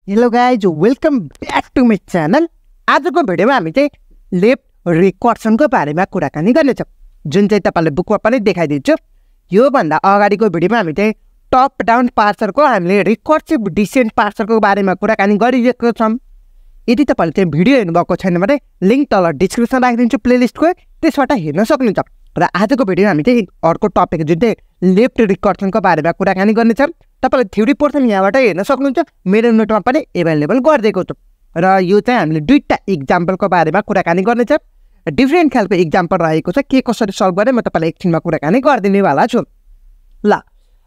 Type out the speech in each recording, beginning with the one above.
Hello guys, welcome back to my channel. आजको भिडियोमा हामी चाहिँ लेफ्ट रिकर्सनको बारेमा कुराकानी गर्नेछौँ, जुन चाहिँ तपाईँले बुकमा पनि देखाइदिन्छु। योभन्दा अगाडिको भिडियोमा हामी चाहिँ टप डाउन पार्सरको हामीले रिकर्सिभ डिसेन्ट पार्सरको बारेमा कुराकानी गरिरहेको छौँ। यदि तपाईँले चाहिँ भिडियो हेर्नुभएको छैन भने लिङ्क तल डिस्क्रिप्सन राखिदिन्छु प्लेलिस्टको, त्यसबाट हेर्न सक्नुहुन्छ। र आजको भिडियोमा हामी चाहिँ अर्को टपिक जुन चाहिँ लेफ्ट रिकर्सनको बारेमा कुराकानी गर्नेछौँ। तपाईँले थ्योरी पोर्सन यहाँबाट हेर्न सक्नुहुन्छ, मेरो नोटमा पनि एभाइलेबल गरिदिएको छु। र यो चाहिँ हामीले दुईवटा इक्जाम्पलको बारेमा कुराकानी गर्नेछौँ। डिफ्रेन्ट खालको इक्जाम्पल रहेको छ, के कसरी सल्भ गर्ने म तपाईँलाई एकछिनमा कुराकानी गरिदिनेवाला छु। ल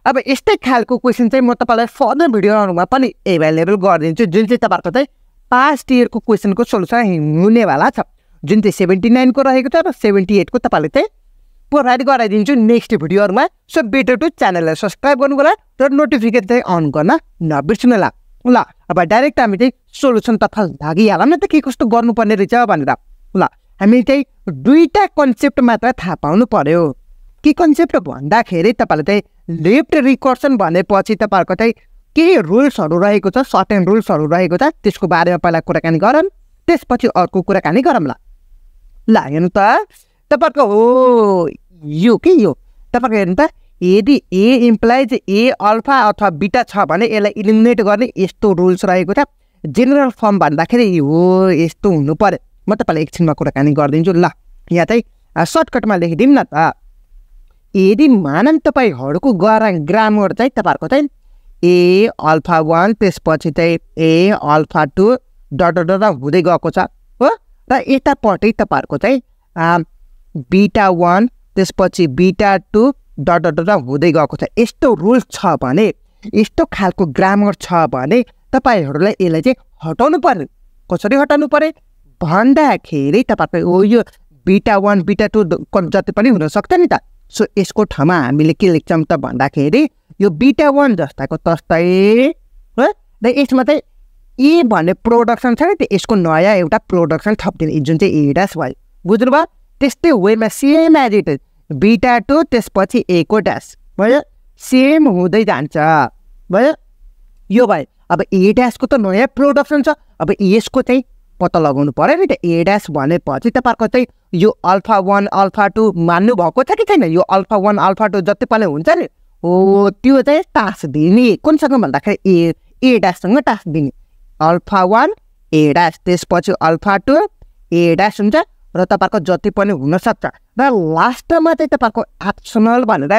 अब यस्तै खालको क्वेसन चाहिँ म तपाईँलाई फर्दर भिडियोहरूमा पनि एभाइलेबल गरिदिन्छु, जुन चाहिँ तपाईँहरूको चाहिँ पास्ट इयरको क्वेसनको सोल्युसन हुनेवाला छ, जुन चाहिँ 79 को रहेको छ र 78 को तपाईँले चाहिँ प्रोभाइड गराइदिन्छु नेक्स्ट भिडियोहरूमा। सो बेटर टु च्यानललाई सब्सक्राइब गर्नु होला र नोटिफिकेसन चाहिँ अन गर्न नबिर्सनु होला। ल अब डाइरेक्ट हामी चाहिँ सोल्युसनतर्फ लागिहालौँ न त, के कस्तो गर्नुपर्ने रहेछ भनेर। ल हामी चाहिँ दुईवटा कन्सेप्ट मात्र थाहा पाउनु पर्यो। के कन्सेप्ट भन्दाखेरि तपाईँले चाहिँ लेफ्ट रिकर्सन भनेपछि तपाईँहरूको चाहिँ के रुल्सहरू रहेको छ, सर्टेन रुल्सहरू रहेको छ, त्यसको बारेमा पहिला कुराकानी गरौँ, त्यसपछि अर्को कुराकानी गरौँ। ल हेर्नु त तपाईँहरूको हो यो के यो तपाईँको हेर्नु त, यदि ए इम्प्लाइज ए अल्फा अथवा बिटा छ भने यसलाई इलिमिनेट गर्ने यस्तो रुल्स रहेको छ। जेनरल फर्म भन्दाखेरि हो यस्तो हुनु पर्यो। म तपाईँलाई एकछिनमा कुराकानी गरिदिन्छु। ल यहाँ चाहिँ सर्टकटमा लेखिदिउँ न त। यदि मानौँ तपाईँहरूको ग्रामर चाहिँ तपाईँहरूको चाहिँ ए अल्फा 1 त्यसपछि चाहिँ ए अल्फा 2 डट डट हुँदै गएको छ हो, र यतापट्टि तपाईँहरूको चाहिँ बिटा 1 त्यसपछि बिटा 2 डट डट हुँदै गएको छ। यस्तो रुल्स छ भने, यस्तो खालको ग्रामर छ भने तपाईँहरूलाई यसलाई चाहिँ हटाउनु पर्यो। कसरी हटाउनु पर्यो भन्दाखेरि तपाईँहरूको हो यो बिटा 1 बिटा 2 जति पनि हुनसक्छ नि त। सो यसको ठाउँमा हामीले के लेख्छौँ त भन्दाखेरि यो बिटा 1 जस्ताको तस्तै हो, र यसमा चाहिँ ए भन्ने प्रोडक्सन छ नि, त्यो यसको नयाँ एउटा प्रोडक्सन थपिदिने, जुन चाहिँ ए ड्यास भयो। बुझ्नुभयो? त्यस्तै वेमा सेम एज इट इज बिटा 2 त्यसपछि ए को ड्यास भयो, सेम हुँदै जान्छ भयो। यो भयो। अब ए ड्यासको त नयाँ प्रोडक्सन छ, अब यसको चाहिँ पत्ता लगाउनु पऱ्यो नि त। ए ड्यास भनेपछि तपाईँहरूको चाहिँ यो अल्फा 1 अल्फा 2 मान्नु भएको छ कि छैन? यो अल्फा 1 अल्फा 2 जति पनि हुन्छ नि हो, त्यो चाहिँ टास्क दिने कुनसँग भन्दाखेरि ए ड्याससँग टास्क दिने। अल्फा 1 ए ड्यास त्यसपछि अल्फा 2 ए ड्यास हुन्छ, र तपाईँहरूको जति पनि हुनसक्छ, र लास्टमा चाहिँ तपाईँहरूको एक्सनल भनेर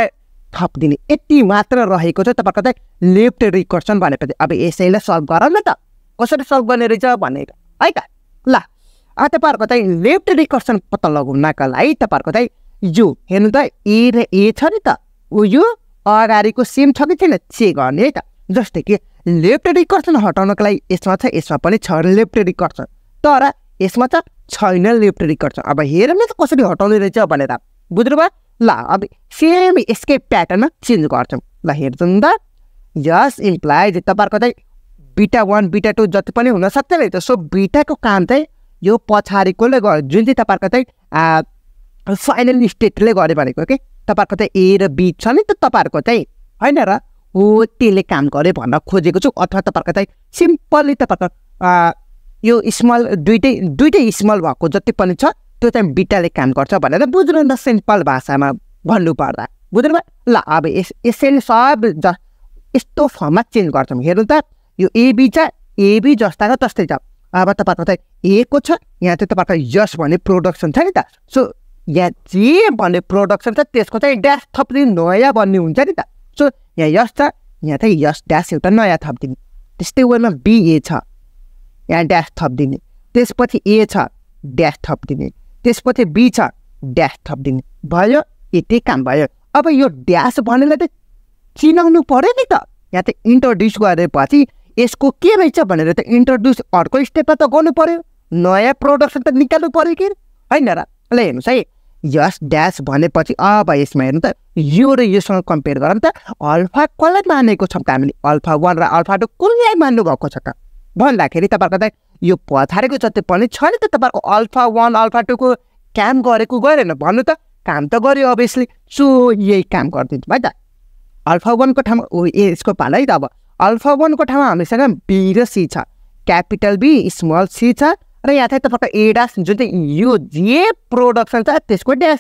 थपिदिने। यति मात्र रहेको छ तपाईँहरूको चाहिँ लेफ्ट रिकर्सन भनेपछि। अब यसैलाई सल्भ गरौँ न त, कसरी सल्भ गर्ने रहेछ भनेर है त। ल तपाईँहरूको चाहिँ लेफ्ट रिकर्सन पत्ता लगाउनका लागि तपाईँहरूको चाहिँ यो हेर्नु त, ए र ए छ नि त, यो अगाडिको सेम छ कि छैन चेक गर्ने है त। जस्तै कि लेफ्ट रिकर्सन हटाउनको लागि यसमा छ, यसमा पनि छ लेफ्ट रिकर्सन, तर यसमा त छैन लेफ्ट रिकर्सन। अब हेरौँ न त कसरी हटाउने रहेछ भनेर। बुझ्नुभयो? ल अब सेम एस्केप प्याटर्नमा चेन्ज गर्छौँ। ल हेर्छौँ त, यस इम्प्लाइज तपाईँहरूको चाहिँ बिटा 1 बिटा 2 जति पनि हुनसक्छ नि त। सो बिटाको काम चाहिँ यो पछाडिकोले गर्यो, जुन चाहिँ तपाईँहरूको चाहिँ फाइनल स्टेटले गर्यो भनेको कि तपाईँहरूको चाहिँ ए र बी छ नि त तपाईँहरूको चाहिँ होइन र हो, त्यसले काम गर्यो भन्न खोजेको छु। अथवा तपाईँहरूको चाहिँ सिम्पली तपाईँहरूको यो स्मल दुइटै स्मल भएको जति पनि छ त्यो चाहिँ बिटाले काम गर्छ भनेर बुझ्नु न, सिम्पल भाषामा भन्नुपर्दा। बुझ्नुभयो? ल अब यसैले सब यस्तो फर्ममा चेन्ज गर्छौँ। हेर्नु त, यो एबी छ, एबी जस्ताको तस्तै छ। अब तपाईँहरूको चाहिँ ए को छ, यहाँ चाहिँ तपाईँहरूको यस भन्ने प्रोडक्सन छ नि त। सो यहाँ जे भन्ने प्रोडक्सन छ त्यसको चाहिँ ड्यास थपिदिने, नयाँ भन्ने हुन्छ नि त। सो यहाँ यस छ, यहाँ चाहिँ यस ड्यास एउटा नयाँ थपिदिने। त्यस्तै वेमा बिए छ, यहाँ ड्यास थपिदिने, त्यसपछि ए छ ड्यास थपिदिने, त्यसपछि बी छ ड्यास थपिदिने भयो। यति काम भयो। अब यो ड्यास भन्नेलाई त चिनाउनु पऱ्यो नि त। यहाँ चाहिँ इन्ट्रोड्युस गरेपछि यसको के रहेछ भनेर त इन्ट्रोड्युस अर्को स्टेपमा त गर्नु पऱ्यो, नयाँ प्रोडक्सन त निकाल्नु पऱ्यो कि होइन र। ल हेर्नुहोस् है, यस ड्यास भनेपछि अब यसमा हेर्नु त, यो र योसँग कम्पेयर गरौँ त। अल्फा कसलाई मानेको छौँ त हामीले? अल्फा 1 र अल्फा 2 कसलाई मान्नु भएको छ त भन्दाखेरि तपाईँहरूको चाहिँ यो पछाडिको जति पनि छ नि त तपाईँहरूको अल्फा 1 अल्फा 2 को काम गरेको गरेन भन्नु त, काम त गऱ्यो अभियसली। सो यही काम गरिदिन्छु है त। अल्फा 1 को ठाउँमा यसको पाला है त। अब अल्फा 1 को ठाउँमा हामीसँग बी र सी छ, क्यापिटल बी स्मल सी छ र यहाँ चाहिँ तपाईँको ए ड्यास जुन चाहिँ यो जे प्रोडक्सन छ त्यसको ड्यास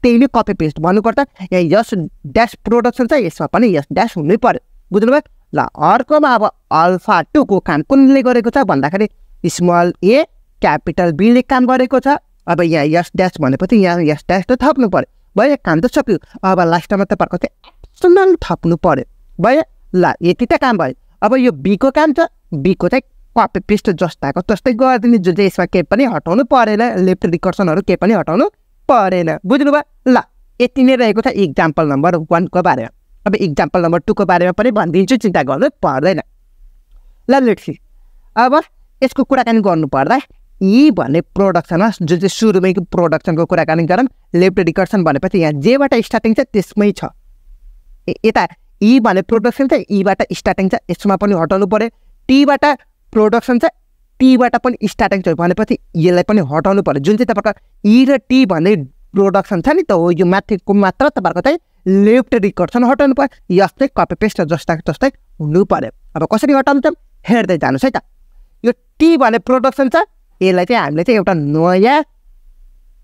त्यही नै कपी पेस्ट भन्नुपर्छ। यहाँ यस ड्यास प्रोडक्सन छ यसमा पनि यस ड्यास हुनै पर्यो बुझ्नुभयो। ल अर्कोमा अब अल्फा 2 को काम कुनले गरेको छ भन्दाखेरि स्मल ए क्यापिटल बीले काम गरेको छ। अब यहाँ यस ड्यास भनेपछि यहाँ यस ड्यास त थप्नु पर्यो भयो, काम त सक्यो। अब लास्टमा तपाईँको चाहिँ एप्सनल थप्नु पर्यो भयो। ल यति त काम भयो। अब यो बीको काम छ, बीको चाहिँ कपी पेस्ट जस्ताको तस्तै गरिदिने, जुन चाहिँ यसमा केही पनि हटाउनु परेन, लेफ्ट रिकर्सनहरू केही पनि हटाउनु परेन बुझ्नुभयो। ल यति नै रहेको छ इक्जाम्पल नम्बर 1 को बारेमा। अब इक्जाम्पल नम्बर 2 को बारेमा पनि भनिदिन्छु, चिन्ता गर्नु पर्दैन। ल लेट्स सी अब यसको कुराकानी गर्नुपर्दा यी भन्ने प्रोडक्सनमा जुन चाहिँ सुरुमै प्रोडक्सनको कुराकानी गरौँ। लेफ्ट रिकर्सन भनेपछि यहाँ जेबाट स्टार्टिङ छ त्यसमै छ। यता यी भन्ने प्रोडक्सन छ, यीबाट स्टार्टिङ छ, यसमा पनि हटाउनु पर्यो। टीबाट प्रोडक्सन छ, टीबाट पनि स्टार्टिङ छ भनेपछि यसलाई पनि हटाउनु पर्यो। जुन चाहिँ तपाईँको ई र टी भन्ने प्रोडक्सन छ नि त हो, यो माथिको मात्र तपाईँको चाहिँ लेफ्ट रिकर्सन हटाउनु पर्यो। यस चाहिँ कपी पेस्ट जस्ताको जस्तै हुनु पर्यो। अब कसरी हटाउनु त हेर्दै जानुहोस् है त। यो टी भन्ने प्रोडक्सन छ, यसलाई चाहिँ हामीले चाहिँ एउटा नयाँ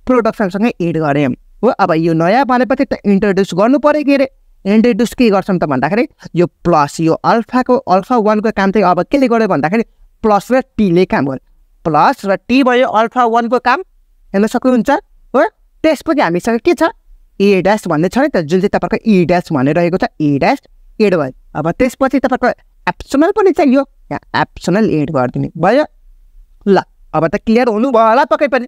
प्रोडक्सनसँगै एड गऱ्यौँ हो। अब यो नयाँ भनेपछि त इन्ट्रोड्युस गर्नु पर्यो। के अरे इन्ट्रोड्युस के गर्छौँ त भन्दाखेरि यो प्लस यो अल्फा 1 को काम चाहिँ अब केले गर्यो भन्दाखेरि प्लस र टीले काम गर्यो। प्लस र टी भयो अल्फा 1 को काम, हेर्न सक्नुहुन्छ हो। त्यसपछि हामीसँग के छ ए ड्यास भन्ने छ नि त, जुन चाहिँ तपाईँको ई ड्यास भनेर रहेको छ, ई ड्यास एड भयो। अब त्यसपछि तपाईँको एप्सनल पनि चाहियो, यहाँ एप्सनल एड गरिदिने भयो। ल अब त क्लियर हुनुभयो होला पक्कै पनि,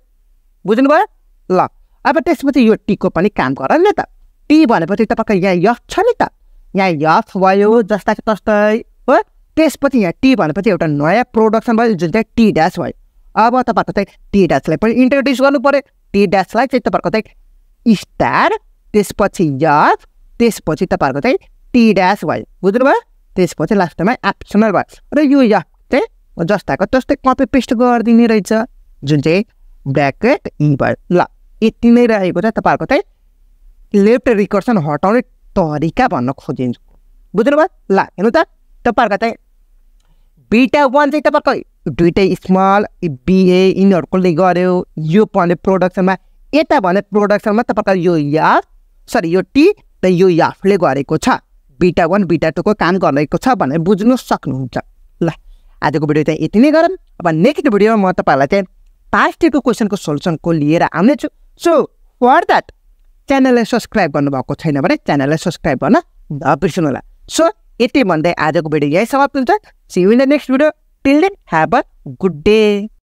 बुझ्नुभयो। ल अब त्यसपछि यो टीको पनि काम गर नि त। टी भनेपछि तपाईँको यहाँ यफ छ नि त, यहाँ यफ भयो जस्ताको तस्तै हो। त्यसपछि यहाँ टी भनेपछि एउटा नयाँ प्रोडक्सन भयो जुन चाहिँ टी ड्यास भयो। अब तपाईँको चाहिँ टी ड्यासलाई पनि इन्ट्रोड्युस गर्नु पर्यो। टी ड्यासलाई चाहिँ तपाईँको चाहिँ स्टार, त्यसपछि यफ, त्यसपछि तपाईँहरूको चाहिँ टी ड्यास भयो बुझ्नुभयो। त्यसपछि लास्टमा एप्सनल भयो र यो यफ चाहिँ जस्ताको तस्तै कपी पेस्ट गरिदिने रहेछ, जुन चाहिँ ब्र्याकेट ई भयो। ल यति नै रहेको छ तपाईँहरूको चाहिँ लेफ्ट रिकर्सन हटाउने तरिका भन्न खोजिन्छ बुझ्नुभयो। ल हेर्नु त तपाईँहरूको चाहिँ बीटा 1 चाहिँ तपाईँको दुइटै स्मल बिए यिनीहरूकोले गर्यो यो भन्ने प्रोडक्सनमा। यता भने प्रोडक्सनमा तपाईँको यो यफ सरी यो टी र यो यफले गरेको छ। बीटा 1 बीटा 2 को काम गरेको छ भनेर बुझ्नु सक्नुहुन्छ। ल आजको भिडियो चाहिँ यति नै गरौँ। अब नेक्स्ट भिडियोमा म तपाईँलाई चाहिँ पास्ट इयरको क्वेसनको सोल्युसनको लिएर आउनेछु। सो फर द्याट च्यानललाई सब्सक्राइब गर्नुभएको छैन भने च्यानललाई सब्सक्राइब गर्न नबिर्सनु होला। सो यति भन्दै आजको भिडियो यही समाप्त हुन्छ। See you in the next video. Till then have a good day.